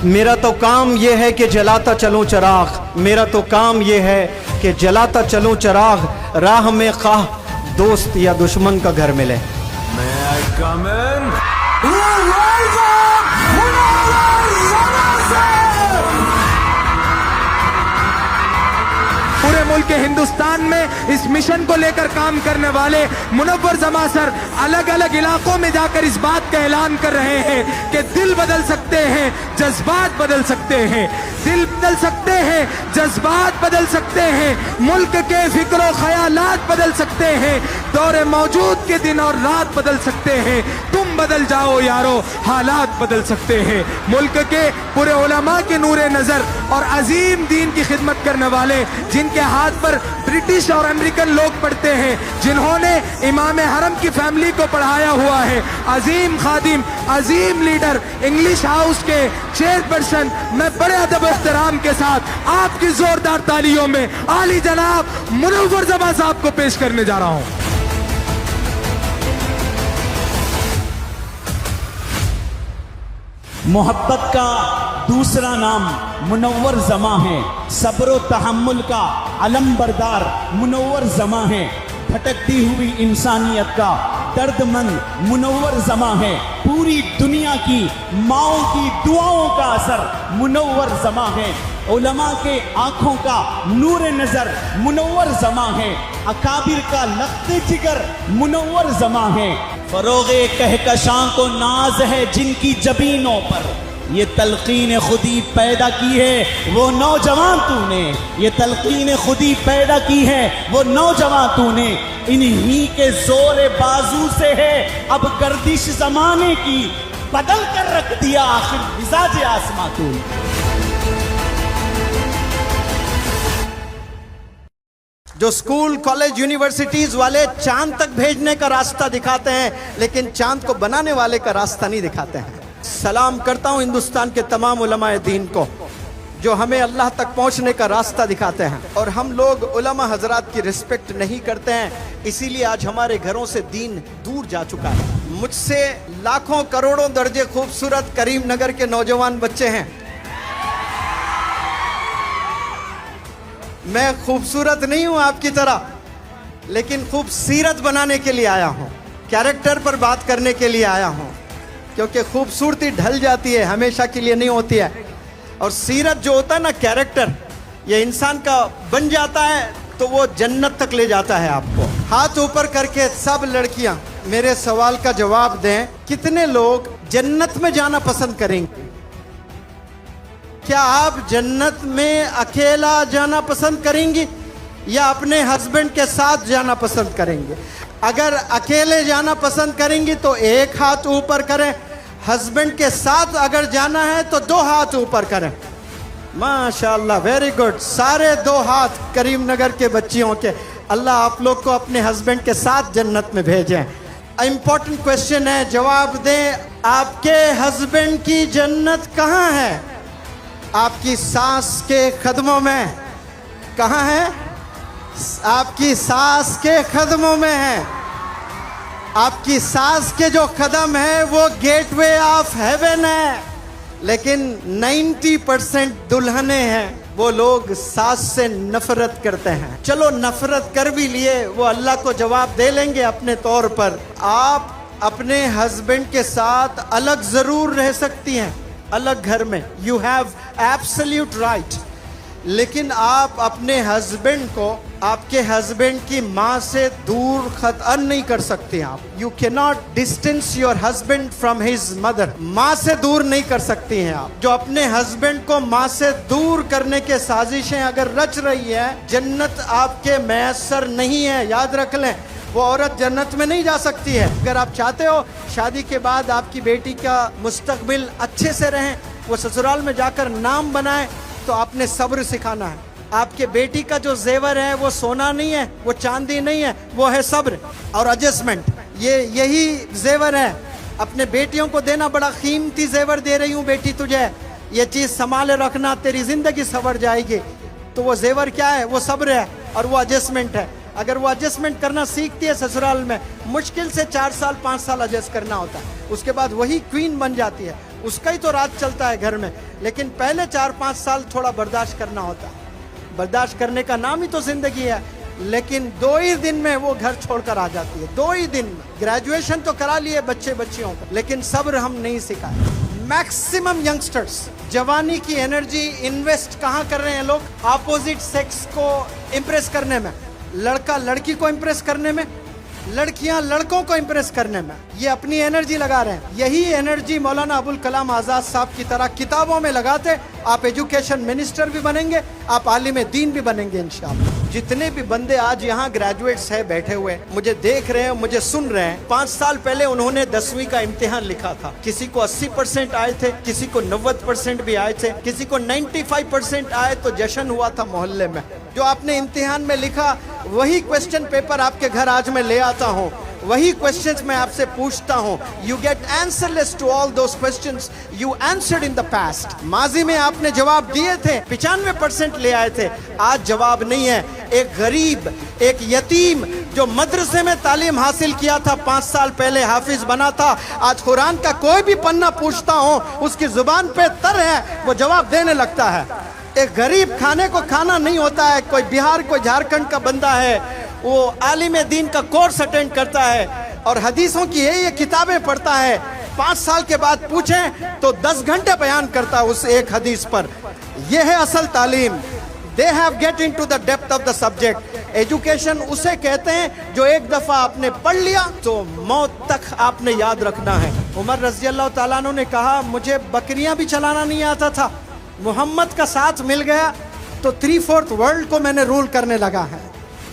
मेरा तो काम ये है कि जलाता चलूं चिराग, मेरा तो काम ये है कि जलाता चलूं चिराग, राह में खाह दोस्त या दुश्मन का घर मिले। May I come in? पूरे मुल्क हिंदुस्तान में इस मिशन को लेकर काम करने वाले मुनव्वर जमा सर अलग अलग इलाकों में जाकर इस बात का ऐलान कर रहे हैं कि दिल बदल सकते हैं, जज्बात बदल सकते हैं, दिल बदल सकते हैं, जज्बात बदल सकते हैं, मुल्क के फिक्र ख्यालात बदल सकते हैं, दौरे मौजूद के दिन और रात बदल सकते हैं, तुम बदल जाओ यारो, हालात बदल सकते हैं। मुल्क के पूरे उलमा के नूरे नजर और अजीम दीन की खिदमत करने वाले, जिनके हाथ पर ब्रिटिश और अमेरिकन लोग पढ़ते हैं, जिन्होंने इमाम हरम की फैमिली को पढ़ाया हुआ है, अजीम खादिम, अजीम लीडर, इंग्लिश हाउस के चेयरपर्सन, मैं बड़े अदब एहतराम के साथ आपकी जोरदार तालियों में आली जनाब मुनव्वर जमा साहब को पेश करने जा रहा हूं। मोहब्बत का दूसरा नाम मुनव्वर जमा है, सब्र तहम्मुल का अलम बरदार मुनव्वर जमा है, भटकती हुई इंसानियत का दर्दमंद मुनव्वर जमा है, पूरी दुनिया की माओं की दुआओं का असर मुनव्वर जमा है, उलमा के आंखों का नूर नजर मुनव्वर जमा है, अकाबिर का लख्ते जिगर मुनव्वर जमा है, फरोगे कहकशां को नाज है जिनकी जबीनों पर, ये तलकीन खुदी पैदा की है वो नौजवान तूने, ये तलकीन खुदी पैदा की है वो नौजवान तूने, इन्हीं के जोर बाजू से है अब गर्दिश जमाने की, बदल कर रख दिया आखिर मिजाज आसमां तूने। जो स्कूल कॉलेज यूनिवर्सिटीज वाले चांद तक भेजने का रास्ता दिखाते हैं, लेकिन चांद को बनाने वाले का रास्ता नहीं दिखाते हैं। सलाम करता हूं हिंदुस्तान के तमाम उलमाए दीन को जो हमें अल्लाह तक पहुंचने का रास्ता दिखाते हैं, और हम लोग उलमा हजरात की रिस्पेक्ट नहीं करते हैं, इसीलिए आज हमारे घरों से दीन दूर जा चुका है। मुझसे लाखों करोड़ों दर्जे खूबसूरत करीम नगर के नौजवान बच्चे हैं, मैं खूबसूरत नहीं हूं आपकी तरह, लेकिन खूबसीरत बनाने के लिए आया हूं, कैरेक्टर पर बात करने के लिए आया हूं, क्योंकि खूबसूरती ढल जाती है, हमेशा के लिए नहीं होती है, और सीरत जो होता है ना, कैरेक्टर, ये इंसान का बन जाता है तो वो जन्नत तक ले जाता है आपको। हाथ ऊपर करके सब लड़कियां मेरे सवाल का जवाब दें, कितने लोग जन्नत में जाना पसंद करेंगे? क्या आप जन्नत में अकेला जाना पसंद करेंगी या अपने हस्बैंड के साथ जाना पसंद करेंगे? अगर अकेले जाना पसंद करेंगी तो एक हाथ ऊपर करें, हस्बैंड के साथ अगर जाना है तो दो हाथ ऊपर करें। माशाअल्लाह, वेरी गुड, सारे दो हाथ करीम नगर के बच्चियों के। अल्लाह आप लोग को अपने हस्बैंड के साथ जन्नत में भेजें। इंपॉर्टेंट क्वेश्चन है, जवाब दें, आपके हस्बैंड की जन्नत कहाँ है? आपकी सास के कदमों में। कहाँ है? आपकी सास के कदमों में है। आपकी सास के जो कदम है वो गेटवे ऑफ हेवन है, लेकिन 90% दुल्हने हैं वो लोग सास से नफरत करते हैं। चलो नफरत कर भी लिए, वो अल्लाह को जवाब दे लेंगे अपने तौर पर। आप अपने हस्बैंड के साथ अलग जरूर रह सकती हैं, अलग घर में, यू हैव एब्सोल्यूट राइट, लेकिन आप अपने हस्बैंड को आपके हस्बैंड की माँ से दूर खतन नहीं कर सकते। आप you can not distance your husband from his mother. माँ से दूर नहीं कर सकती हैं आप। जो अपने हस्बैंड को माँ से दूर करने के साजिशें अगर रच रही है, जन्नत आपके मैसर नहीं है, याद रख लें। वो औरत जन्नत में नहीं जा सकती है। अगर आप चाहते हो शादी के बाद आपकी बेटी का मुस्तकबिल अच्छे से रहें, वो ससुराल में जाकर नाम बनाए, तो आपने सब्र सिखाना है। आपके बेटी का जो जेवर है वो सोना नहीं है, वो चांदी नहीं है, वो है सब्र और एडजस्टमेंट। यही जेवर है। अपने बेटियों को देना, बड़ा कीमती जेवर दे रही हूँ बेटी तुझे, ये चीज़ संभाले रखना, तेरी जिंदगी संवर जाएगी। तो वो जेवर क्या है? वो सब्र है और वो एडजस्टमेंट है। अगर वो एडजस्टमेंट करना सीखती है ससुराल में, मुश्किल से 4 साल 5 साल एडजस्ट करना होता है, उसके बाद वही क्वीन बन जाती है। उसका ही तो राज चलता है घर में। लेकिन पहले 4-5 साल थोड़ा बर्दाश्त करना होता है। बर्दाश्त करने का नाम ही तो जिंदगी है। लेकिन 2 ही दिन में वो घर छोड़कर आ जाती है, 2 ही दिन में। ग्रेजुएशन तो करा लिए बच्चे बच्चियों को, लेकिन सब्र हम नहीं सिखाए। मैक्सिमम यंगस्टर्स जवानी की एनर्जी इन्वेस्ट कहाँ कर रहे हैं लोग? अपोजिट सेक्स को इम्प्रेस करने में, लड़का लड़की को इम्प्रेस करने में, लड़कियां लड़कों को इम्प्रेस करने में ये अपनी एनर्जी लगा रहे हैं। यही एनर्जी मौलाना अबुल कलाम आज़ाद साहब की तरह किताबों में लगाते, आप एजुकेशन मिनिस्टर भी बनेंगे, आप आलिम दीन भी बनेंगे इंशाअल्लाह। जितने भी बंदे आज यहाँ ग्रेजुएट्स हैं बैठे हुए, मुझे देख रहे हैं, मुझे सुन रहे हैं, 5 साल पहले उन्होंने 10वीं का इम्तिहान लिखा था। किसी को 80% आए थे, किसी को 90% भी आए थे, किसी को 95% आए तो जश्न हुआ था मोहल्ले में। जो आपने इम्तिहान में लिखा वही क्वेश्चन पेपर आपके घर आज मैं ले आता हूँ, वही क्वेश्चंस मैं आपसे पूछता हूँ। You get answerless to all those questions you answered in the past. माजी में आपने जवाब दिए थे, 95% ले आए थे, आज जवाब नहीं है। एक गरीब, एक यतीम जो मदरसे में तालीम हासिल किया था, 5 साल पहले हाफिज बना था, आज कुरान का कोई भी पन्ना पूछता हो उसकी जुबान पे तर है, वो जवाब देने लगता है। एक गरीब खाने को खाना नहीं होता है, कोई बिहार कोई झारखंड का बंदा है, वो आलिम दीन का कोर्स अटेंड करता है और हदीसों की ये किताबें पढ़ता है, 5 साल के बाद पूछें तो 10 घंटे बयान करता है उस एक हदीस पर। यह है असल तालीम। They have get into the depth of the subject. Education उसे कहते हैं जो एक दफा आपने पढ़ लिया तो मौत तक आपने याद रखना है। उमर रज़ी अल्लाह ताला अन्हु ने कहा, मुझे बकरियां भी चलाना नहीं आता था, मोहम्मद का साथ मिल गया तो 3/4 वर्ल्ड को मैंने रूल करने लगा है।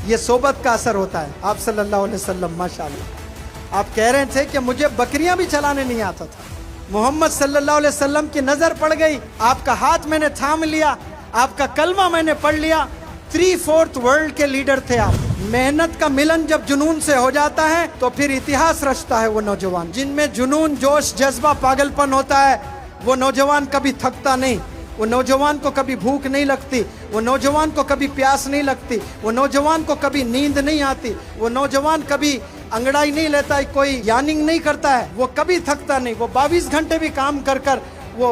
ये सोबत का असर होता है। आप सल्लल्लाहु अलैहि वसल्लम माशाअल्लाह, आप कह रहे थे कि मुझे बकरियां भी चलाने नहीं आता था, मोहम्मद सल्लल्लाहु अलैहि वसल्लम की नजर पड़ गई, आपका हाथ मैंने थाम लिया, आपका कलमा मैंने पढ़ लिया, 3/4 वर्ल्ड के लीडर थे आप। मेहनत का मिलन जब जुनून से हो जाता है तो फिर इतिहास रचता है वो नौजवान। जिनमें जुनून, जोश, जज्बा, पागलपन होता है, वो नौजवान कभी थकता नहीं, वो नौजवान को कभी भूख नहीं लगती, वो नौजवान को कभी प्यास नहीं लगती, वो नौजवान को कभी नींद नहीं आती, वो नौजवान कभी अंगड़ाई नहीं लेता है, कोई यानिंग नहीं करता है, वो कभी थकता नहीं, वो 22 घंटे भी काम कर कर वो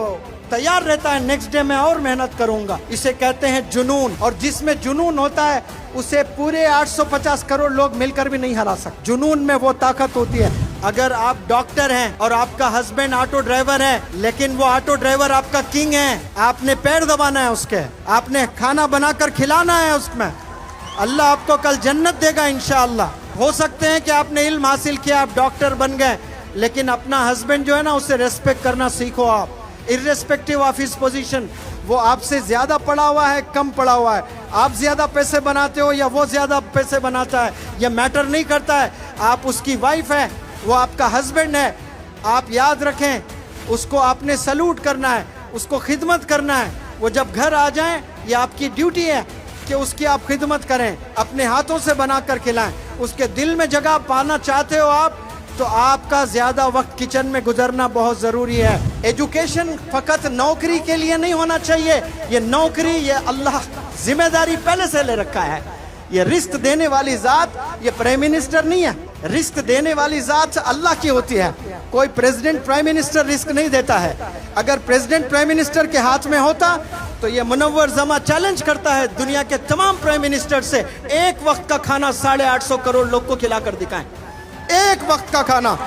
तैयार रहता है, नेक्स्ट डे मैं और मेहनत करूंगा। इसे कहते हैं जुनून। और जिसमें जुनून होता है उसे पूरे 850 करोड़ लोग मिलकर भी नहीं हरा सकते। जुनून में वो ताकत होती है। अगर आप डॉक्टर हैं और आपका हस्बैंड ऑटो ड्राइवर है, लेकिन वो ऑटो ड्राइवर आपका किंग है, आपने पैर दबाना है उसके, आपने खाना बनाकर खिलाना है उसमें, अल्लाह आपको कल जन्नत देगा इंशाअल्लाह। हो सकते हैं कि आपने इल्म हासिल किया, आप डॉक्टर बन गए, लेकिन अपना हस्बैंड जो है ना, उसे रेस्पेक्ट करना सीखो आप, इर्रेस्पेक्टिव ऑफ हिज पोजीशन। वो आपसे ज्यादा पढ़ा हुआ है, कम पढ़ा हुआ है, आप ज्यादा पैसे बनाते हो या वो ज्यादा पैसे बनाता है, ये मैटर नहीं करता है। आप उसकी वाइफ है, वो आपका हस्बैंड है, आप याद रखें उसको आपने सलूट करना है, उसको खिदमत करना है। वो जब घर आ जाए, ये आपकी ड्यूटी है कि उसकी आप खिदमत करें, अपने हाथों से बनाकर खिलाएं। उसके दिल में जगह पाना चाहते हो आप, तो आपका ज्यादा वक्त किचन में गुजरना बहुत जरूरी है। एजुकेशन फकत नौकरी के लिए नहीं होना चाहिए। ये नौकरी, ये अल्लाह जिम्मेदारी पहले से ले रखा है। ये रिस्क देने वाली जात, ये प्राइम मिनिस्टर नहीं है, रिस्क देने वाली जात अल्लाह की होती है। कोई प्रेसिडेंट प्राइम मिनिस्टर रिस्क नहीं देता है। अगर प्रेसिडेंट प्राइम मिनिस्टर के हाथ में होता तो ये मुनव्वर जमा चैलेंज करता है दुनिया के तमाम प्राइम मिनिस्टर से, एक वक्त का खाना 850 करोड़ लोग को खिलाकर दिखाएं, एक वक्त का खाना।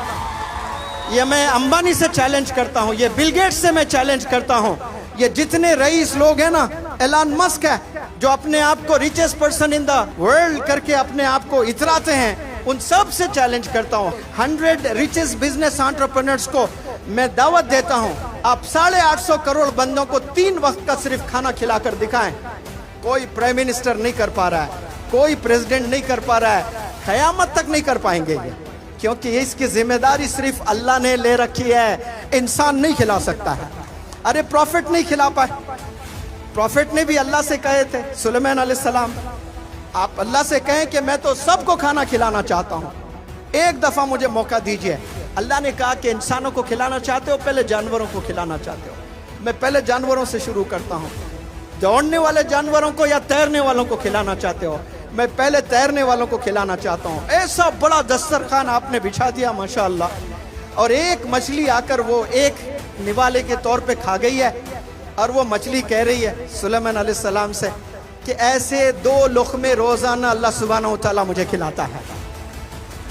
ये मैं अंबानी से चैलेंज करता हूँ, ये बिल गेट्स से मैं चैलेंज करता हूँ, ये जितने रईस लोग हैं ना, एलन मस्क है जो अपने आप को richest person in the world करके अपने आप को इतराते हैं, उन सब से चैलेंज करता हूँ। 100 रिचेस्ट बिजनेस एंटरप्रेन्योर्स को मैं दावत देता हूँ, आप 850 करोड़ बंदों को 3 वक्त का सिर्फ खाना खिलाकर दिखाएं। कोई प्राइम मिनिस्टर नहीं कर पा रहा है, कोई प्रेसिडेंट नहीं कर पा रहा है, क़यामत तक नहीं कर पाएंगे ये, क्योंकि इसकी जिम्मेदारी सिर्फ अल्लाह ने ले रखी है, इंसान नहीं खिला सकता है। अरे प्रॉफिट नहीं खिला पाए, प्रॉफिट ने भी अल्लाह से कहे थे, सुलेमान अलैहिस्सलाम, आप अल्लाह से कहें कि मैं तो सबको खाना खिलाना चाहता हूँ, एक दफा मुझे मौका दीजिए। अल्लाह ने कहा कि इंसानों को खिलाना चाहते हो, पहले जानवरों को खिलाना चाहते हो। मैं पहले जानवरों से शुरू करता हूँ। दौड़ने वाले जानवरों को या तैरने वालों को खिलाना चाहते हो, मैं पहले तैरने वालों को खिलाना चाहता हूँ। ऐसा बड़ा दस्तरखान आपने बिछा दिया माशाअल्लाह, और एक मछली आकर वो एक निवाले के तौर पे खा गई है और वो मछली कह रही है सुलेमान अलैहिस्सलाम से कि ऐसे 2 लुक़मे रोज़ाना अल्लाह सुब्हानहू व तआला मुझे खिलाता है,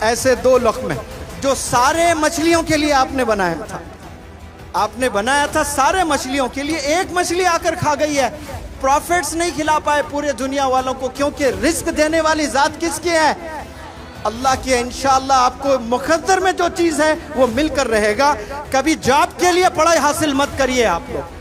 ऐसे 2 लुक़मे जो सारे मछलियों के लिए आपने बनाया था, आपने बनाया था सारे मछलियों के लिए, एक मछली आकर खा गई है। प्रॉफिट्स नहीं खिला पाए पूरे दुनिया वालों को, क्योंकि रिस्क देने वाली ज़ात किसकी है? अल्लाह की है। इंशाअल्लाह आपको मुक़द्दर में जो चीज़ है वो मिलकर रहेगा। कभी जॉब के लिए पढ़ाई हासिल मत करिए आप लोग,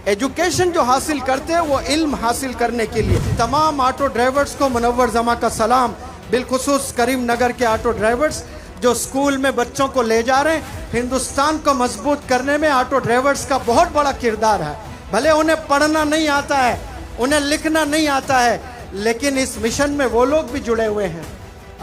एजुकेशन जो हासिल करते हैं वो इल्म हासिल करने के लिए। तमाम ऑटो ड्राइवर्स को मुनव्वर ज़मा का सलाम, बिलखुसूस करीम नगर के ऑटो ड्राइवर्स जो स्कूल में बच्चों को ले जा रहे हैं। हिंदुस्तान को मजबूत करने में ऑटो ड्राइवर्स का बहुत बड़ा किरदार है। भले उन्हें पढ़ना नहीं आता है, उन्हें लिखना नहीं आता है, लेकिन इस मिशन में वो लोग भी जुड़े हुए हैं।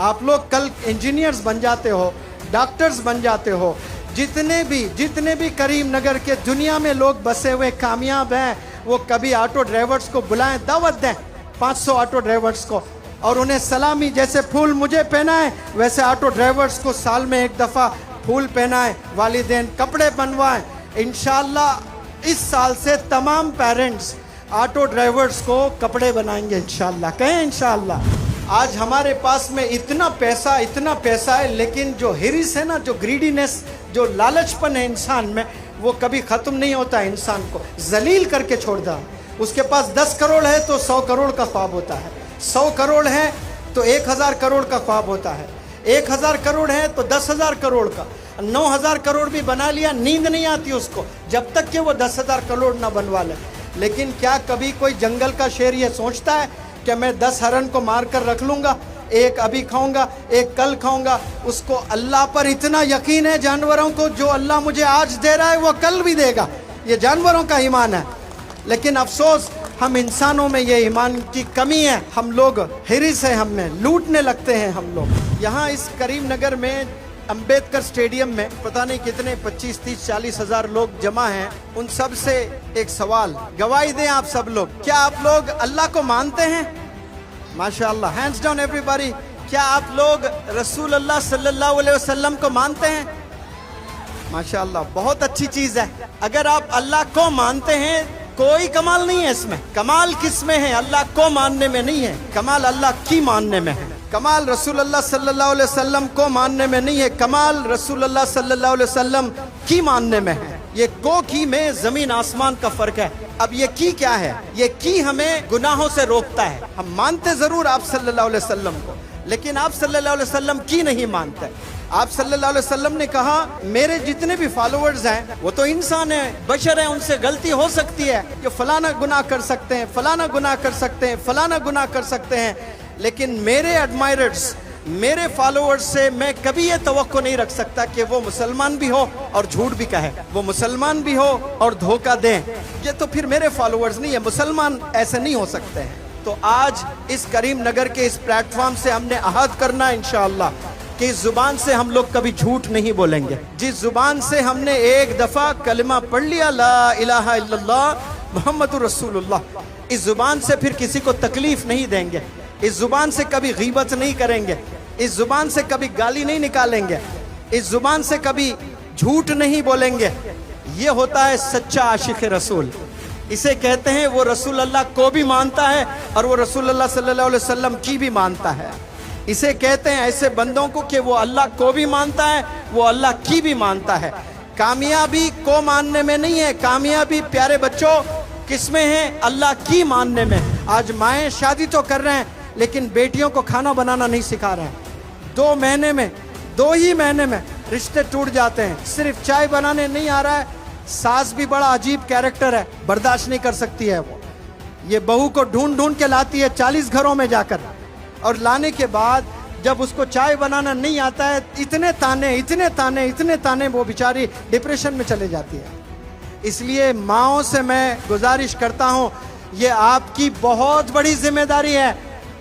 आप लोग कल इंजीनियर्स बन जाते हो, डॉक्टर्स बन जाते हो। जितने भी करीम नगर के दुनिया में लोग बसे हुए कामयाब हैं, वो कभी ऑटो ड्राइवर्स को बुलाएं, दावत दें 500 ऑटो ड्राइवर्स को, और उन्हें सलामी, जैसे फूल मुझे पहनाएं वैसे ऑटो ड्राइवर्स को साल में एक दफ़ा फूल पहनाएं, वालिदैन कपड़े बनवाएं। इंशाअल्लाह इस साल से तमाम पेरेंट्स ऑटो ड्राइवर्स को कपड़े बनाएंगे इंशाअल्लाह, कहें इंशाअल्लाह। आज हमारे पास में इतना पैसा है, लेकिन जो हिरिस है ना, जो ग्रीडीनेस, जो लालचपन है इंसान में, वो कभी ख़त्म नहीं होता है, इंसान को जलील करके छोड़ देता है। उसके पास 10 करोड़ है तो 100 करोड़ का ख्वाब होता है, 100 करोड़ है तो 1000 करोड़ का ख्वाब होता है, 1000 करोड़ है तो 10,000 करोड़ का, 9000 करोड़ भी बना लिया, नींद नहीं आती उसको जब तक कि वो 10,000 करोड़ ना बनवा ले। लेकिन क्या कभी कोई जंगल का शेर ये सोचता है कि मैं 10 हरन को मार कर रख लूँगा, एक अभी खाऊंगा, एक कल खाऊंगा? उसको अल्लाह पर इतना यकीन है, जानवरों को जो अल्लाह मुझे आज दे रहा है वो कल भी देगा, ये जानवरों का ईमान है। लेकिन अफसोस हम इंसानों में ये ईमान की कमी है, हम लोग हिरिस है, हमें लूटने लगते हैं हम लोग। यहाँ इस करीम नगर में अंबेडकर स्टेडियम में पता नहीं कितने 25, 30, 40 हज़ार लोग जमा हैं। उन सब से एक सवाल, गवाही दें आप सब लोग, क्या आप लोग अल्लाह को मानते हैं? माशाअल्लाह, हैंड्स डाउन एवरीबॉडी। क्या आप लोग रसूल अल्लाह सल्लल्लाहु अलैहि वसल्लम को मानते हैं? माशाअल्लाह, बहुत अच्छी चीज़ है। अगर आप अल्लाह को मानते हैं, कोई कमाल नहीं है इसमें। कमाल किस में है? अल्लाह को मानने में नहीं है, कमाल अल्लाह की मानने में है। कमाल रसूल अल्लाह सल्लल्लाहु अलैहि वसल्लम को मानने में नहीं है, कमाल रसूल अल्लाह सल्लल्लाहु अलैहि वसल्लम की मानने में है। ये को की में ज़मीन आसमान का फ़र्क है। अब ये की क्या है? ये की हमें गुनाहों से रोकता है। हम मानते ज़रूर आप सल्लल्लाहु अलैहि वसल्लम को, लेकिन आप सल्लल्लाहु अलैहि वसल्लम की नहीं मानते। आप सल्लल्लाहु अलैहि वसल्लम ने कहा मेरे जितने भी फॉलोअर्स हैं वो तो इंसान हैं, बशर हैं, उनसे गलती हो सकती है, ये फलाना गुनाह कर सकते हैं, फलाना गुनाह कर सकते हैं, फलाना गुनाह कर सकते हैं, लेकिन मेरे एडमायरर्स, मेरे फॉलोअर्स से मैं कभी ये तवक्को नहीं रख सकता कि वो मुसलमान भी हो और झूठ भी कहे, वो मुसलमान भी हो और धोखा दें। ये तो फिर मेरे फॉलोअर्स नहीं है, मुसलमान ऐसे नहीं हो सकते हैं। तो आज इस करीम नगर के इस प्लेटफॉर्म से हमने अहद करना इंशाअल्लाह कि इस जुबान से हम लोग कभी झूठ नहीं बोलेंगे। जिस जुबान से हमने एक दफ़ा कलिमा पढ़ लिया ला इलाहा इल्लल्लाह मुहम्मदुर रसूलुल्लाह, इस जुबान से फिर किसी को तकलीफ नहीं देंगे, इस जुबान से कभी गीबत नहीं करेंगे, इस जुबान से कभी गाली नहीं निकालेंगे, इस जुबान से कभी झूठ नहीं बोलेंगे। ये होता है सच्चा आशिक रसूल। इसे कहते हैं वो रसूल अल्लाह को भी मानता है और वो रसूल अल्लाह सल्लल्लाहु अलैहि वसल्लम की भी मानता है। इसे कहते हैं ऐसे बंदों को कि वो अल्लाह को भी मानता है, वो अल्लाह की भी मानता है। कामयाबी को मानने में नहीं है, कामयाबी प्यारे बच्चों किस में है? अल्लाह की मानने में। आज माएँ शादी तो कर रहे हैं लेकिन बेटियों को खाना बनाना नहीं सिखा रहे हैं। 2 महीने में, 2 ही महीने में रिश्ते टूट जाते हैं। सिर्फ चाय बनाने नहीं आ रहा है, सास भी बड़ा अजीब कैरेक्टर है, बर्दाश्त नहीं कर सकती है वो। ये बहू को ढूंढ ढूंढ के लाती है 40 घरों में जाकर, और लाने के बाद जब उसको चाय बनाना नहीं आता है, इतने ताने वो बेचारी डिप्रेशन में चले जाती है। इसलिए माँओं से मैं गुजारिश करता हूँ, ये आपकी बहुत बड़ी जिम्मेदारी है।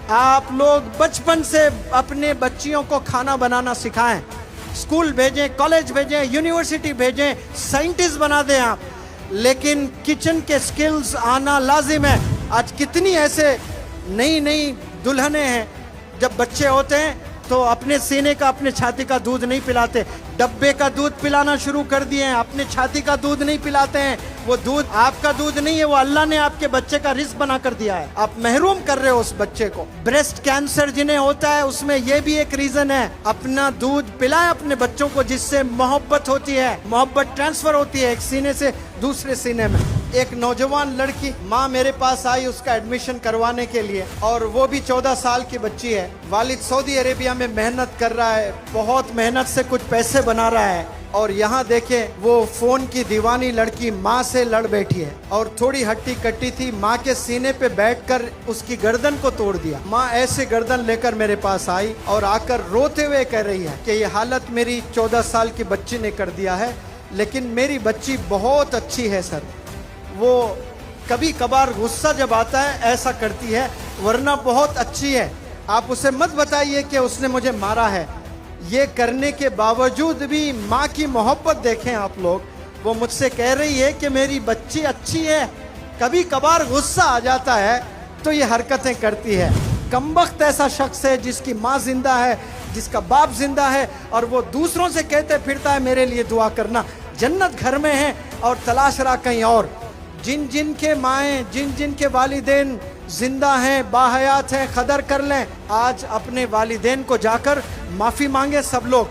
आप लोग बचपन से अपने बच्चियों को खाना बनाना सिखाएं, स्कूल भेजें, कॉलेज भेजें, यूनिवर्सिटी भेजें, साइंटिस्ट बना दें आप, लेकिन किचन के स्किल्स आना लाजिम है। आज कितनी ऐसे नई दुल्हनें हैं, जब बच्चे होते हैं तो अपने सीने का अपने छाती का दूध नहीं पिलाते, डब्बे का दूध पिलाना शुरू कर दिए हैं, अपने छाती का दूध नहीं पिलाते हैं। वो दूध आपका दूध नहीं है, वो अल्लाह ने आपके बच्चे का रिस्क बना कर दिया है, आप महरूम कर रहे हो उस बच्चे को। ब्रेस्ट कैंसर जिन्हें होता है उसमें ये भी एक रीजन है, अपना दूध पिलाएं अपने बच्चों को, जिससे मोहब्बत होती है, मोहब्बत ट्रांसफर होती है एक सीने से दूसरे सीने में। एक नौजवान लड़की माँ मेरे पास आई उसका एडमिशन करवाने के लिए, और वो भी 14 साल की बच्ची है। वालिद सऊदी अरेबिया में मेहनत कर रहा है, बहुत मेहनत से कुछ पैसे बना रहा है, और यहाँ देखे वो फोन की दीवानी लड़की माँ से लड़ बैठी है, और थोड़ी हट्टी कट्टी थी, माँ के सीने पे बैठकर उसकी गर्दन को तोड़ दिया। माँ ऐसे गर्दन लेकर मेरे पास आई और आकर रोते हुए कह रही है कि ये हालत मेरी 14 साल की बच्ची ने कर दिया है, लेकिन मेरी बच्ची बहुत अच्छी है सर। वो कभी कभार गुस्सा जब आता है ऐसा करती है, वरना बहुत अच्छी है। आप उसे मत बताइए कि उसने मुझे मारा है। ये करने के बावजूद भी माँ की मोहब्बत देखें आप लोग। वो मुझसे कह रही है कि मेरी बच्ची अच्छी है, कभी कभार गुस्सा आ जाता है तो ये हरकतें करती है। कमबख्त ऐसा शख्स है जिसकी माँ जिंदा है, जिसका बाप जिंदा है, और वो दूसरों से कहते फिरता है मेरे लिए दुआ करना, जन्नत घर में है और तलाश रहा कहीं और। जिन जिन के माएँ, जिन जिन के वालिदैन जिंदा हैं, बाहयात हैं, कदर कर लें। आज अपने वालिदैन को जाकर माफ़ी मांगे सब लोग,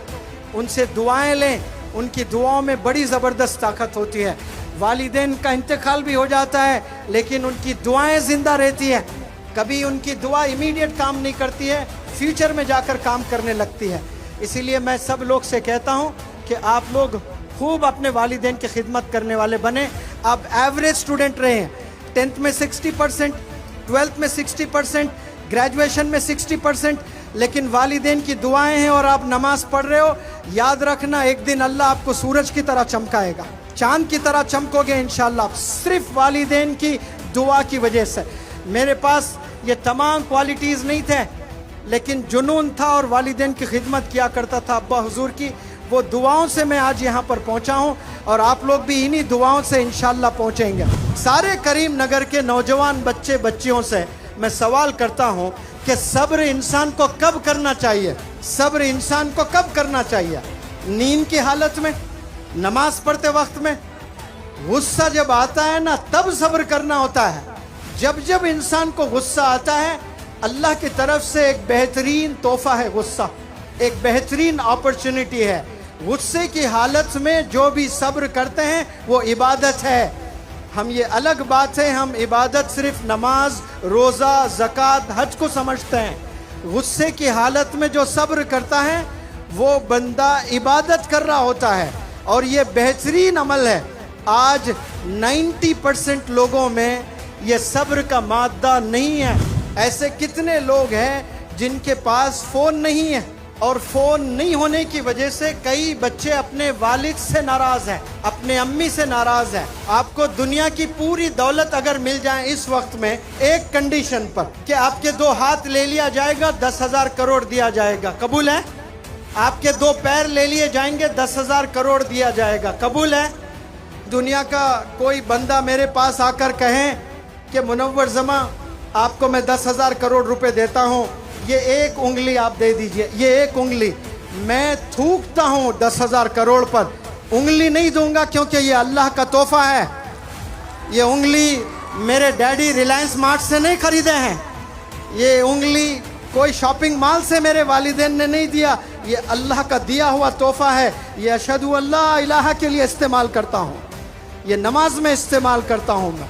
उनसे दुआएं लें, उनकी दुआओं में बड़ी ज़बरदस्त ताकत होती है। वालिदैन का इंतकाल भी हो जाता है लेकिन उनकी दुआएं जिंदा रहती है। कभी उनकी दुआ इमीडिएट काम नहीं करती है, फ्यूचर में जाकर काम करने लगती है। इसीलिए मैं सब लोग से कहता हूँ कि आप लोग खूब अपने वालिदैन की खिदमत करने वाले बने। आप एवरेज स्टूडेंट रहे हैं, 10th में 60%, 12th में 60%, ग्रेजुएशन में 60%, लेकिन वालिदैन की दुआएं हैं और आप नमाज पढ़ रहे हो। याद रखना एक दिन अल्लाह आपको सूरज की तरह चमकाएगा, चांद की तरह चमकोगे इंशाल्लाह, सिर्फ वालिदैन की दुआ की वजह से। मेरे पास ये तमाम क्वालिटीज़ नहीं थे, लेकिन जुनून था और वालिदैन की खिदमत किया करता था अब्बा हुजूर की। वो दुआओं से मैं आज यहाँ पर पहुँचा हूँ और आप लोग भी इन्हीं दुआओं से इंशाल्लाह पहुँचेंगे। सारे करीम नगर के नौजवान बच्चे बच्चियों से मैं सवाल करता हूँ कि सब्र इंसान को कब करना चाहिए? सब्र इंसान को कब करना चाहिए? नींद की हालत में, नमाज पढ़ते वक्त में, गुस्सा जब आता है ना तब सब्र करना होता है। जब जब इंसान को गुस्सा आता है, अल्लाह की तरफ से एक बेहतरीन तोहफा है गुस्सा, एक बेहतरीन अपॉर्चुनिटी है। गुस्से की हालत में जो भी सब्र करते हैं वो इबादत है। हम ये अलग बात है, हम इबादत सिर्फ नमाज, रोज़ा, ज़कात, हज को समझते हैं। गुस्से की हालत में जो सब्र करता है वो बंदा इबादत कर रहा होता है, और ये बेहतरीन अमल है। आज 90% लोगों में ये सब्र का मादा नहीं है। ऐसे कितने लोग हैं जिनके पास फ़ोन नहीं है, और फ़ोन नहीं होने की वजह से कई बच्चे अपने वालिद से नाराज़ हैं, अपने अम्मी से नाराज़ हैं। आपको दुनिया की पूरी दौलत अगर मिल जाए इस वक्त में, एक कंडीशन पर कि आपके 2 हाथ ले लिया जाएगा, 10,000 करोड़ दिया जाएगा, कबूल है? आपके 2 पैर ले लिए जाएंगे, 10,000 करोड़ दिया जाएगा, कबूल है? दुनिया का कोई बंदा मेरे पास आकर कहे कि मुनव्वर जमा आपको मैं 10,000 करोड़ रुपए देता हूँ, ये एक उंगली आप दे दीजिए, ये एक उंगली। मैं थूकता हूँ 10,000 करोड़ पर, उंगली नहीं दूंगा क्योंकि ये अल्लाह का तोहफा है। ये उंगली मेरे डैडी रिलायंस मार्ट से नहीं खरीदे हैं, ये उंगली कोई शॉपिंग मॉल से मेरे वालिदैन ने नहीं दिया, ये अल्लाह का दिया हुआ तोहफा है। ये अशहदु अल्ला इलाहा के लिए इस्तेमाल करता हूँ, ये नमाज में इस्तेमाल करता हूँ मैं।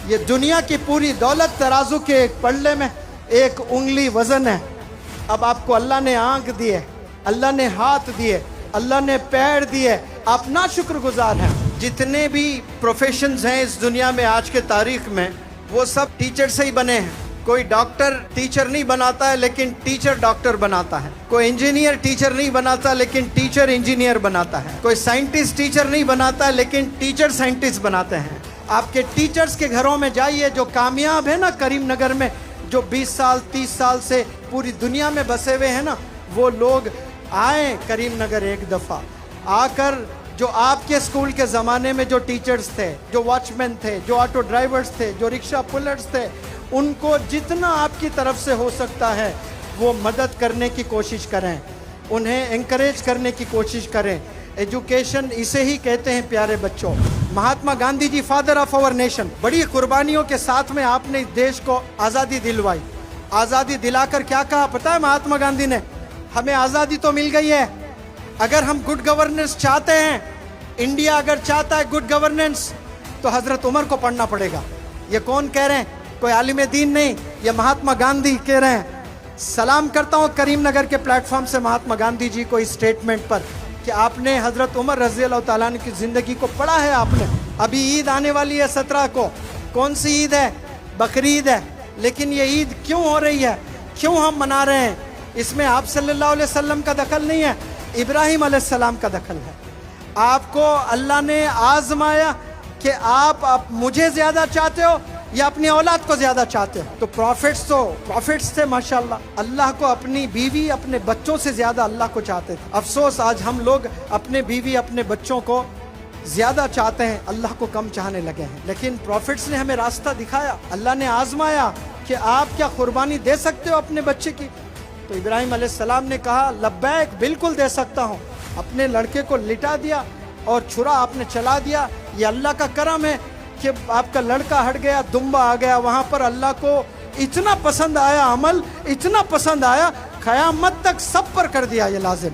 ये दुनिया की पूरी दौलत तराजू के एक पल्ले में एक उंगली वजन है। अब आपको अल्लाह ने आंख दी है, अल्लाह ने हाथ दिए, अल्लाह ने पैर दिए, आप ना शुक्रगुजार हैं। जितने भी प्रोफेशंस हैं इस दुनिया में आज के तारीख में, वो सब टीचर से ही बने हैं। कोई डॉक्टर टीचर नहीं बनाता है लेकिन टीचर डॉक्टर बनाता है। कोई इंजीनियर टीचर नहीं बनाता लेकिन टीचर इंजीनियर बनाता है। कोई साइंटिस्ट टीचर नहीं बनाता है लेकिन टीचर साइंटिस्ट बनाते हैं। आपके टीचर्स के घरों में जाइए जो कामयाब है ना करीम नगर में, जो 20 साल 30 साल से पूरी दुनिया में बसे हुए हैं ना, वो लोग आए करीम नगर एक दफ़ा आकर। जो आपके स्कूल के ज़माने में जो टीचर्स थे, जो वॉचमैन थे, जो ऑटो ड्राइवर्स थे, जो रिक्शा पुलर्स थे, उनको जितना आपकी तरफ से हो सकता है वो मदद करने की कोशिश करें, उन्हें encourage करने की कोशिश करें। एजुकेशन इसे ही कहते हैं प्यारे बच्चों। Mahatma Gandhi ji father of our nation, बड़ी कुर्बानियों के साथ में आपने इस देश को आज़ादी दिलवाई। आज़ादी दिलाकर क्या कहा पता है महात्मा गांधी ने? हमें आज़ादी तो मिल गई है, अगर हम गुड गवर्नेंस चाहते हैं, इंडिया अगर चाहता है गुड गवर्नेंस, तो हजरत उमर को पढ़ना पड़ेगा। ये कौन कह रहे हैं? कोई आलिम दीन नहीं, ये महात्मा गांधी कह रहे हैं। सलाम करता हूँ करीमनगर के प्लेटफॉर्म से महात्मा गांधी जी को इस स्टेटमेंट पर कि आपने हजरत उमर रज़ी अल्लाह ताला अन्हु की ज़िंदगी को पढ़ा है आपने। अभी ईद आने वाली है 17 को, कौन सी ईद है? बकरी ईद है। लेकिन ये ईद क्यों हो रही है, क्यों हम मना रहे हैं? इसमें आप सल्लल्लाहु अलैहि वसल्लम का दखल नहीं है, इब्राहिम अलैहिस्सलाम का दखल है। आपको अल्लाह ने आजमाया कि आप मुझे ज़्यादा चाहते हो या अपनी औलाद को ज़्यादा चाहते हो। तो प्रॉफिट्स थे माशाल्लाह, अल्लाह को अपनी बीवी अपने बच्चों से ज़्यादा अल्लाह को चाहते थे। अफसोस आज हम लोग अपने बीवी अपने बच्चों को ज़्यादा चाहते हैं, अल्लाह को कम चाहने लगे हैं। लेकिन प्रॉफिट्स ने हमें रास्ता दिखाया, अल्लाह ने आजमाया कि आप क्या कुर्बानी दे सकते हो अपने बच्चे की। तो इब्राहिम अलैहिस्सलाम ने कहा लब्बैक, बिल्कुल दे सकता हूँ। अपने लड़के को लिटा दिया और छुरा आपने चला दिया। ये अल्लाह का करम है कि आपका लड़का हट गया, दुम्बा आ गया। वहाँ पर अल्लाह को इतना पसंद आया अमल, इतना पसंद आया, क़यामत तक सब पर कर दिया ये लाजिम।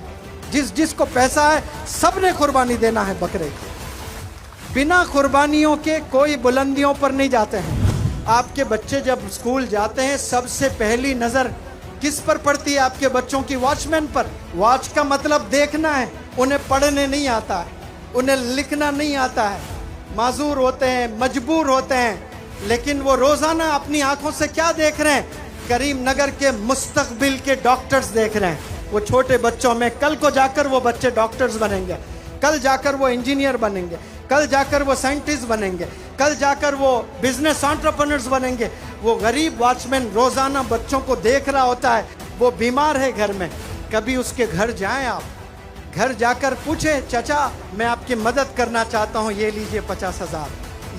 जिसको पैसा है सब ने कुर्बानी देना है बकरे की। बिना कुर्बानियों के कोई बुलंदियों पर नहीं जाते हैं। आपके बच्चे जब स्कूल जाते हैं सबसे पहली नज़र किस पर पड़ती है? आपके बच्चों की वॉचमैन पर। वॉच का मतलब देखना है, उन्हें पढ़ने नहीं आता है, उन्हें लिखना नहीं आता है, माजूर होते हैं, मजबूर होते हैं। लेकिन वो रोज़ाना अपनी आंखों से क्या देख रहे हैं? करीमनगर के मुस्तकबिल के डॉक्टर्स देख रहे हैं। वो छोटे बच्चों में कल को जाकर वो बच्चे डॉक्टर्स बनेंगे, कल जाकर वो इंजीनियर बनेंगे, कल जाकर वो साइंटिस्ट बनेंगे, कल जाकर वो बिजनेस एंटरप्रेन्योर्स बनेंगे। वो गरीब वॉचमैन रोज़ाना बच्चों को देख रहा होता है। वो बीमार है घर में, कभी उसके घर जाएं आप, घर जाकर पूछे चाचा मैं आपकी मदद करना चाहता हूँ, ये लीजिए 50,000,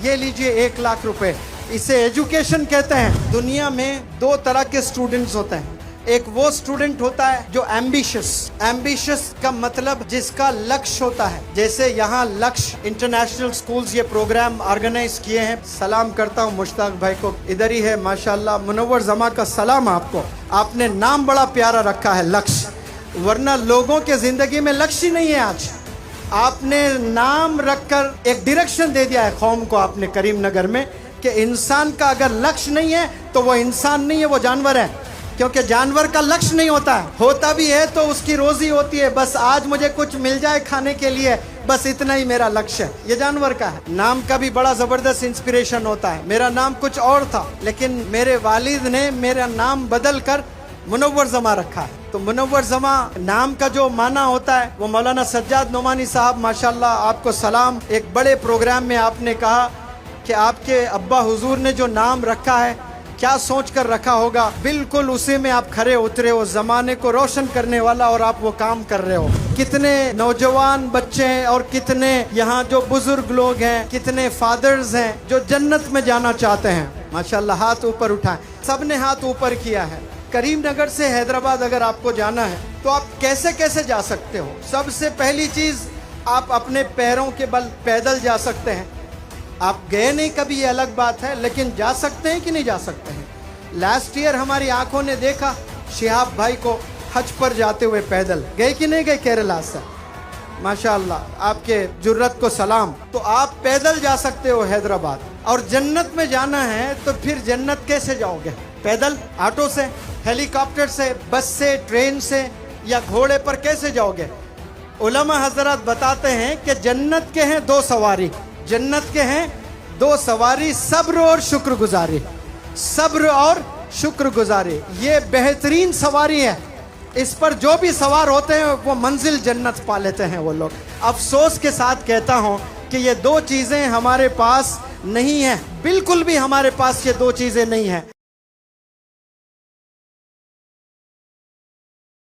ये लीजिए 1 लाख रुपए। इसे एजुकेशन कहते हैं। दुनिया में 2 तरह के स्टूडेंट्स होते हैं। एक वो स्टूडेंट होता है जो एम्बिशियस का मतलब जिसका लक्ष्य होता है। जैसे यहाँ लक्ष्य इंटरनेशनल स्कूल्स ये प्रोग्राम ऑर्गेनाइज किए हैं। सलाम करता हूँ मुश्ताक भाई को, इधर ही है माशाल्लाह। मुनव्वर जमा का सलाम आपको, आपने नाम बड़ा प्यारा रखा है लक्ष्य, वरना लोगों के जिंदगी में लक्ष्य ही नहीं है। आज आपने नाम रखकर एक डायरेक्शन दे दिया है कौम को आपने करीमनगर में कि इंसान का अगर लक्ष्य नहीं है तो वो इंसान नहीं है, वो जानवर है। क्योंकि जानवर का लक्ष्य नहीं होता है, होता भी है तो उसकी रोजी होती है, बस आज मुझे कुछ मिल जाए खाने के लिए, बस इतना ही मेरा लक्ष्य है। ये जानवर का है। नाम का भी बड़ा जबरदस्त इंस्पिरेशन होता है। मेरा नाम कुछ और था, लेकिन मेरे वालिद ने मेरा नाम बदल कर मुनव्वर जमा रखा है। तो मुनव्वर जमा नाम का जो माना होता है वो मौलाना सज्जाद नोमानी साहब माशाल्लाह आपको सलाम। एक बड़े प्रोग्राम में आपने कहा कि आपके अब्बा हुजूर ने जो नाम रखा है क्या सोच कर रखा होगा, बिल्कुल उसी में आप खरे उतरे हो, ज़माने को रोशन करने वाला, और आप वो काम कर रहे हो। कितने नौजवान बच्चे हैं और कितने यहाँ जो बुजुर्ग लोग हैं, कितने फादर्स हैं जो जन्नत में जाना चाहते हैं। माशाल्लाह हाथ ऊपर उठाएं, सब ने हाथ ऊपर किया है। करीमनगर से हैदराबाद अगर आपको जाना है तो आप कैसे कैसे जा सकते हो? सबसे पहली चीज़ आप अपने पैरों के बल पैदल जा सकते हैं। आप गए नहीं कभी ये अलग बात है, लेकिन जा सकते हैं कि नहीं जा सकते हैं। लास्ट ईयर हमारी आंखों ने देखा शिहाब भाई को हज पर जाते हुए पैदल, गए कि नहीं गए केरला से? माशाअल्लाह आपके जुर्रत को सलाम। तो आप पैदल जा सकते हो हैदराबाद, और जन्नत में जाना है तो फिर जन्नत कैसे जाओगे? पैदल, ऑटो से, हेलीकॉप्टर से, बस से, ट्रेन से, या घोड़े पर कैसे जाओगे? उलमा हजरत बताते हैं कि जन्नत के हैं 2 सवारी, जन्नत के हैं 2 सवारी, सब्र और शुक्रगुजारी। सब्र और शुक्रगुजारी ये बेहतरीन सवारी है। इस पर जो भी सवार होते हैं वो मंजिल जन्नत पा लेते हैं वो लोग। अफसोस के साथ कहता हूँ कि ये 2 चीज़ें हमारे पास नहीं है, बिल्कुल भी हमारे पास ये 2 चीज़ें नहीं है।